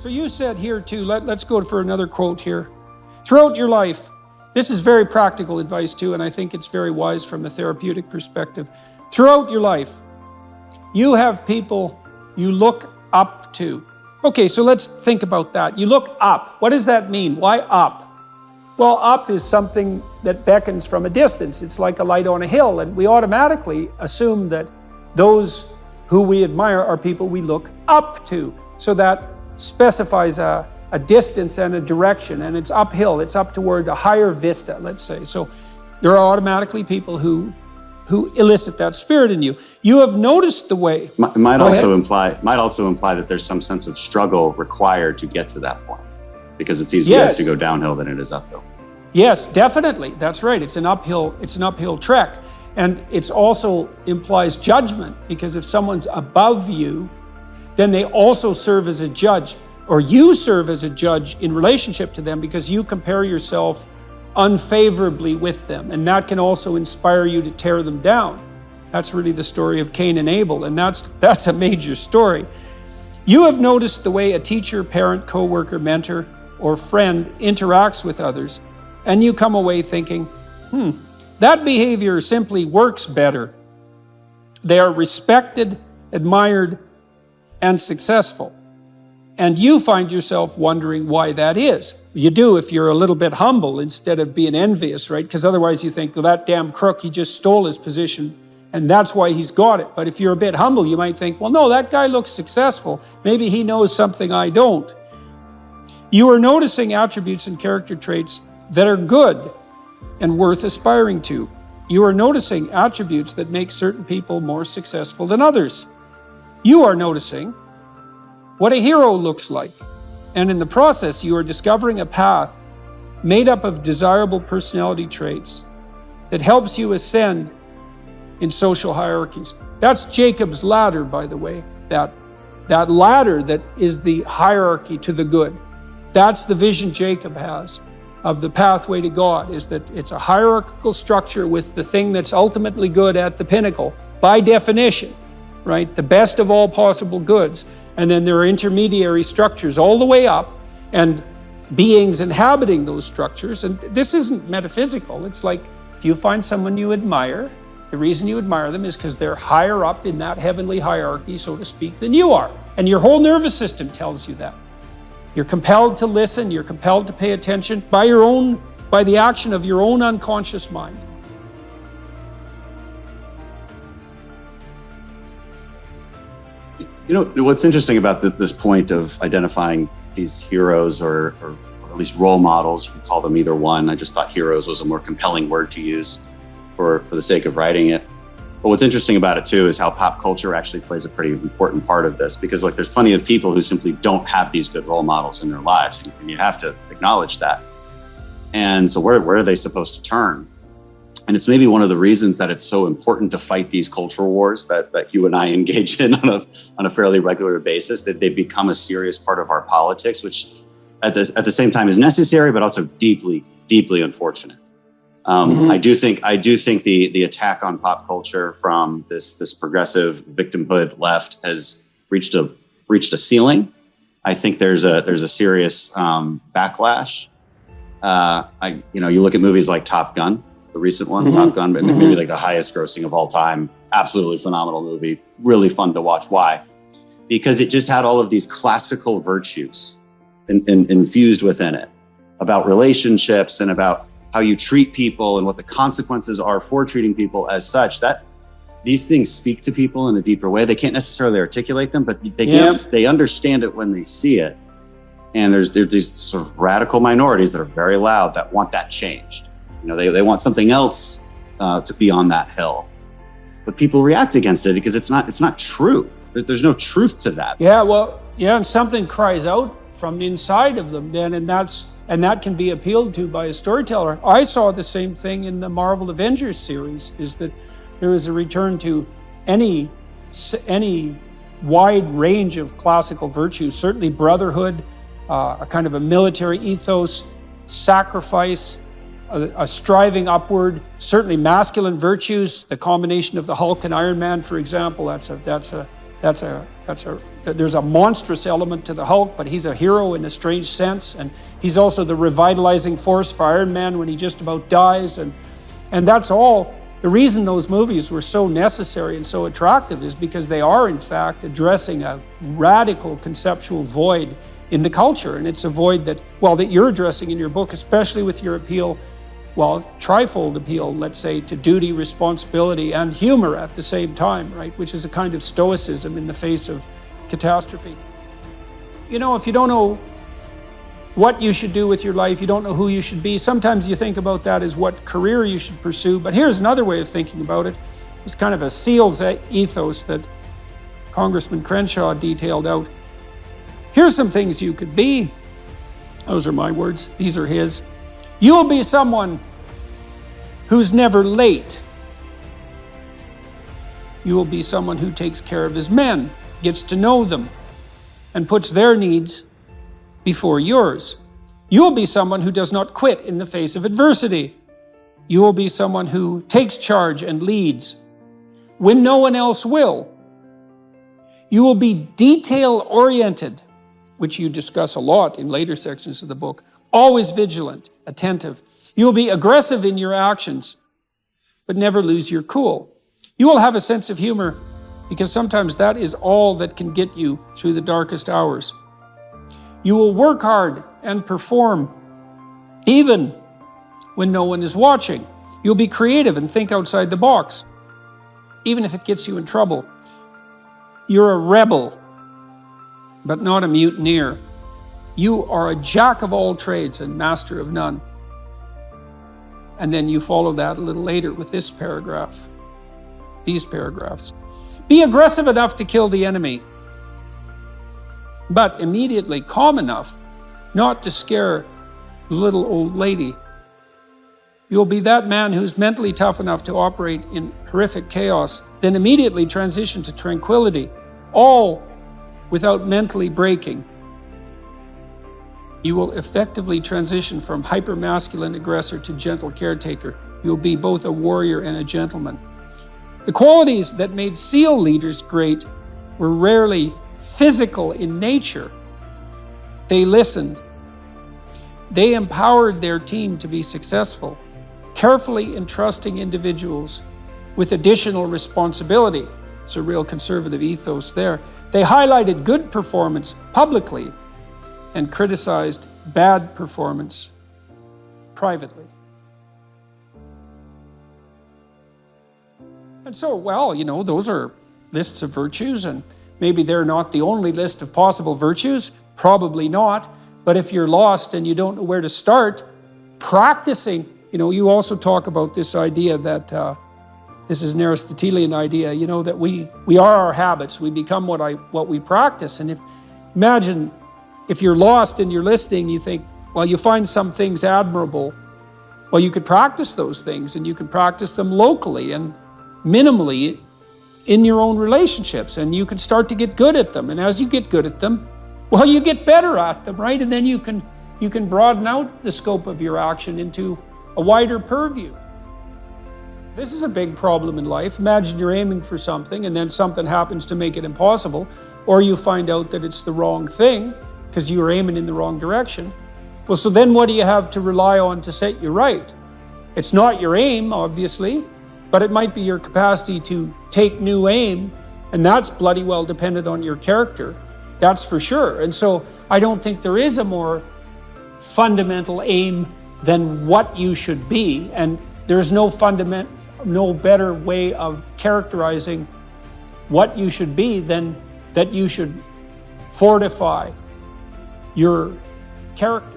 So you said here too, let's go for another quote here. Throughout your life, this is very practical advice too, and I think it's very wise from a therapeutic perspective. Throughout your life, you have people you look up to. Okay, so let's think about that. You look up. What does that mean? Why up? Well, up is something that beckons from a distance. It's like a light on a hill, and we automatically assume that those who we admire are people we look up to. So that specifies a distance and a direction, and it's uphill. It's up toward a higher vista, let's say. So there are automatically people who elicit that spirit in you. You have noticed the way. It might also imply that there's some sense of struggle required to get to that point, because it's easier to go downhill than it is uphill. Yes, definitely. That's right. It's an uphill trek. And it also implies judgment, because if someone's above you, then they also serve as a judge, or you serve as a judge in relationship to them, because you compare yourself unfavorably with them. And that can also inspire you to tear them down. That's really the story of Cain and Abel, and that's a major story. You have noticed the way a teacher, parent, coworker, mentor, or friend interacts with others, and you come away thinking, that behavior simply works better. They are respected, admired, and successful. And you find yourself wondering why that is. You do if you're a little bit humble instead of being envious, right? Because otherwise you think, well, that damn crook, he just stole his position, and that's why he's got it. But if you're a bit humble, you might think, well, no, that guy looks successful. Maybe he knows something I don't. You are noticing attributes and character traits that are good and worth aspiring to. You are noticing attributes that make certain people more successful than others. You are noticing what a hero looks like. And in the process, you are discovering a path made up of desirable personality traits that helps you ascend in social hierarchies. That's Jacob's ladder, by the way. That ladder that is the hierarchy to the good. That's the vision Jacob has of the pathway to God, is that it's a hierarchical structure with the thing that's ultimately good at the pinnacle, by definition, right? The best of all possible goods. And then there are intermediary structures all the way up, and beings inhabiting those structures. And this isn't metaphysical. It's like if you find someone you admire, the reason you admire them is because they're higher up in that heavenly hierarchy, so to speak, than you are. And your whole nervous system tells you that. You're compelled to listen, you're compelled to pay attention by the action of your own unconscious mind. You know, what's interesting about this point of identifying these heroes or at least role models, you can call them either one. I just thought heroes was a more compelling word to use for the sake of writing it. But what's interesting about it too is how pop culture actually plays a pretty important part of this, because there's plenty of people who simply don't have these good role models in their lives, and you have to acknowledge that. And so where are they supposed to turn? And it's maybe one of the reasons that it's so important to fight these cultural wars that you and I engage in on a fairly regular basis, that they become a serious part of our politics, which at the same time is necessary, but also deeply, deeply unfortunate. I do think the attack on pop culture from this progressive victimhood left has reached a ceiling. I think there's a serious backlash. You look at movies like Top Gun, the recent one, Top Gun, maybe like the highest grossing of all time. Absolutely phenomenal movie, really fun to watch. Why? Because it just had all of these classical virtues infused within it, about relationships and about how you treat people and what the consequences are for treating people as such. That these things speak to people in a deeper way. They can't necessarily articulate them, but they understand it when they see it. And there's these sort of radical minorities that are very loud that want that changed. You know, they want something else to be on that hill, but people react against it because it's not true. There's no truth to that. And something cries out from inside of them then, and that can be appealed to by a storyteller. I saw the same thing in the Marvel Avengers series, is that there is a return to any wide range of classical virtues, certainly brotherhood, a kind of a military ethos, sacrifice, a striving upward, certainly masculine virtues, the combination of the Hulk and Iron Man, for example, that's There's a monstrous element to the Hulk, but he's a hero in a strange sense, and he's also the revitalizing force for Iron Man when he just about dies, and that's all. The reason those movies were so necessary and so attractive is because they are, in fact, addressing a radical conceptual void in the culture, and it's a void that you're addressing in your book, especially with your appeal, trifold appeal, let's say, to duty, responsibility, and humor at the same time, right? Which is a kind of stoicism in the face of catastrophe. You know, if you don't know what you should do with your life, you don't know who you should be, sometimes you think about that as what career you should pursue. But here's another way of thinking about it. It's kind of a SEAL's ethos that Congressman Crenshaw detailed out. Here's some things you could be. Those are my words. These are his. You will be someone who's never late. You will be someone who takes care of his men, gets to know them, and puts their needs before yours. You will be someone who does not quit in the face of adversity. You will be someone who takes charge and leads when no one else will. You will be detail-oriented, which you discuss a lot in later sections of the book, always vigilant, attentive. You will be aggressive in your actions, but never lose your cool. You will have a sense of humor because sometimes that is all that can get you through the darkest hours. You will work hard and perform, even when no one is watching. You'll be creative and think outside the box, even if it gets you in trouble. You're a rebel, but not a mutineer. You are a jack of all trades and master of none. And then you follow that a little later with this paragraph, these paragraphs. Be aggressive enough to kill the enemy, but immediately calm enough not to scare the little old lady. You'll be that man who's mentally tough enough to operate in horrific chaos, then immediately transition to tranquility, all without mentally breaking. You will effectively transition from hyper-masculine aggressor to gentle caretaker. You'll be both a warrior and a gentleman. The qualities that made SEAL leaders great were rarely physical in nature. They listened. They empowered their team to be successful, carefully entrusting individuals with additional responsibility. It's a real conservative ethos there. They highlighted good performance publicly and criticized bad performance privately. And so, those are lists of virtues, and maybe they're not the only list of possible virtues, probably not. But if you're lost and you don't know where to start, practicing, you also talk about this idea that, this is an Aristotelian idea, that we are our habits. We become what we practice. And imagine if you're lost and you're listening, you think, you find some things admirable. Well, you could practice those things, and you can practice them locally and minimally in your own relationships, and you can start to get good at them. And as you get good at them, you get better at them, right? And then you can broaden out the scope of your action into a wider purview. This is a big problem in life. Imagine you're aiming for something and then something happens to make it impossible, or you find out that it's the wrong thing because you were aiming in the wrong direction. So then what do you have to rely on to set you right? It's not your aim, obviously, but it might be your capacity to take new aim, and that's bloody well dependent on your character. That's for sure. And so I don't think there is a more fundamental aim than what you should be, and there's no better way of characterizing what you should be than that you should fortify your character.